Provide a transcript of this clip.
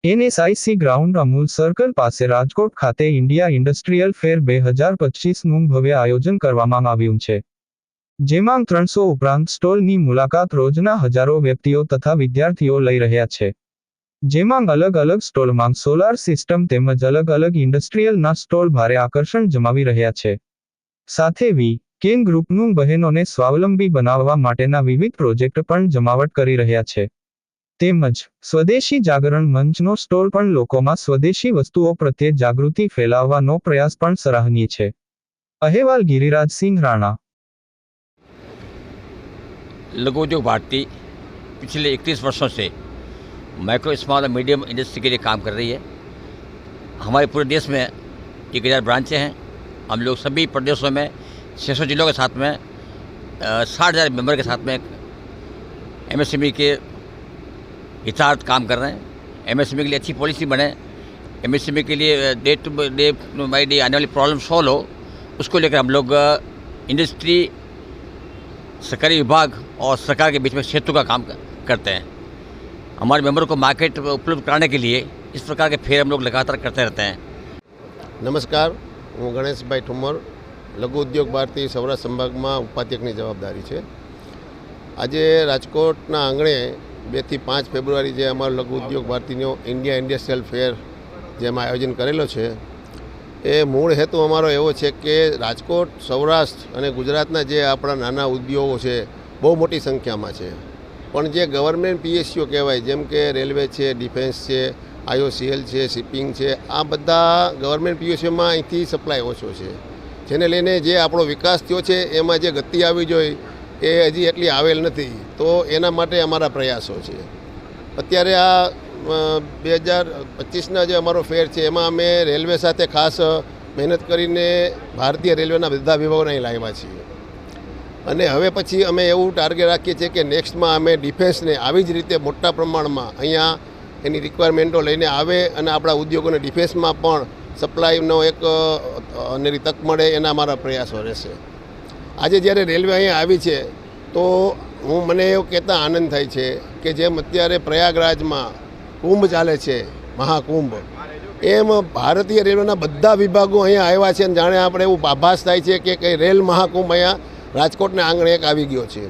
NSIC ground Amul circle પાસે રાજકોટ ખાતે India industrial ફેર 2025નું ભવ્ય આયોજન કરવામાં આવ્યું છે, જેમાં 300 ઉપરાંત સ્ટોલની મુલાકાત રોજના હજારો વ્યક્તિઓ તથા વિદ્યાર્થીઓ લઈ રહ્યા છે, જેમાં અલગ અલગ સ્ટોલમાં સોલાર સિસ્ટમ તેમજ અલગ અલગ ઇન્ડસ્ટ્રીયલના સ્ટોલ ભારે આકર્ષણ જમાવી રહ્યા છે. સાથે કેન ગ્રુપનું બહેનોને સ્વાવલંબી બનાવવા માટેના વિવિધ પ્રોજેક્ટ પણ જમાવટ કરી રહ્યા છે. તેમજ સ્વદેશી જાગરણ મંચનો સ્ટોલ પણ લોકોમાં સ્વદેશી વસ્તુઓ પ્રત્યે જાગૃતિ ફેલાવવાનો પ્રયાસ પણ સરાહનીય છે. અહેવાલ गिरिराजसिंह राणा। लघु उद्योग भारती पिछले 31 वर्षों से माइक्रो स्मॉल और मीडियम इंडस्ट्री के लिए काम कर रही है। हमारे पूरे देश में 1000 ब्रांचें हैं। हम लोग सभी प्रदेशों में 600 जिलों के साथ में 60,000 मेंबर के साथ में MSME के हितार्थ काम कर रहे हैं। MSME के लिए अच्छी पॉलिसी बने, MSME के लिए day to day by day आने वाली प्रॉब्लम सॉल्व हो, उसको लेकर हम लोग इंडस्ट्री, सरकारी विभाग और सरकार के बीच में सेतु का काम करते हैं। हमारे मेंबर को मार्केट उपलब्ध कराने के लिए इस प्रकार के फेर हम लोग लगातार करते रहते हैं। नमस्कार, हूँ गणेशभाई ठुम्मर, लघु उद्योग भारती सौराष्ट्र संभाग में उपाध्यक्षની જવાબદારી છે। આજે રાજકોટના આંગણે 2 થી 5 ફેબ્રુઆરી જે અમારો લઘુ ઉદ્યોગ ભારતીનો ઇન્ડિયા ઇન્ડસ્ટ્રીયલ ફેર જેમાં આયોજન કરેલો છે, એ મૂળ હેતુ અમારો એવો છે કે રાજકોટ, સૌરાષ્ટ્ર અને ગુજરાતના જે આપણા નાના ઉદ્યોગો છે બહુ મોટી સંખ્યામાં છે, પણ જે ગવર્મેન્ટ PSU કહેવાય, જેમ કે રેલવે છે, ડિફેન્સ છે, IOCL છે, શિપિંગ છે, આ બધા ગવર્મેન્ટ PSUમાં અહીંથી સપ્લાય ઓછો છે, જેને લઈને જે આપણો વિકાસ થયો છે એમાં જે ગતિ આવી જોઈએ એ હજી એટલી આવેલ નથી। તો એના માટે અમારા પ્રયાસો છે। અત્યારે આ 2025ના જે અમારો ફેર છે એમાં અમે રેલવે સાથે ખાસ મહેનત કરીને ભારતીય રેલવેના બધા વિભાગોને અહીં લાવ્યા છીએ, અને હવે પછી અમે એવું ટાર્ગેટ રાખીએ છીએ કે નેક્સ્ટમાં અમે ડિફેન્સને આવી જ રીતે મોટા પ્રમાણમાં અહીંયા એની રિક્વાયરમેન્ટો લઈને આવે અને આપણા ઉદ્યોગોને ડિફેન્સમાં પણ સપ્લાયનો એક અનેરી તક મળે, એના અમારા પ્રયાસો રહેશે। આજે જ્યારે રેલવે અહીંયા આવી છે તો મને એવું કહેતા આનંદ થાય છે કે જેમ અત્યારે પ્રયાગરાજમાં કુંભ ચાલે છે, મહાકુંભ, એમ ભારતીય રેલવેના બધા વિભાગો અહીંયા આવ્યા છે, અને જાણે આપણે એવું આભાસ થાય છે કે રેલ મહાકુંભ અહીંયા રાજકોટના આંગણે એક આવી ગયો છે।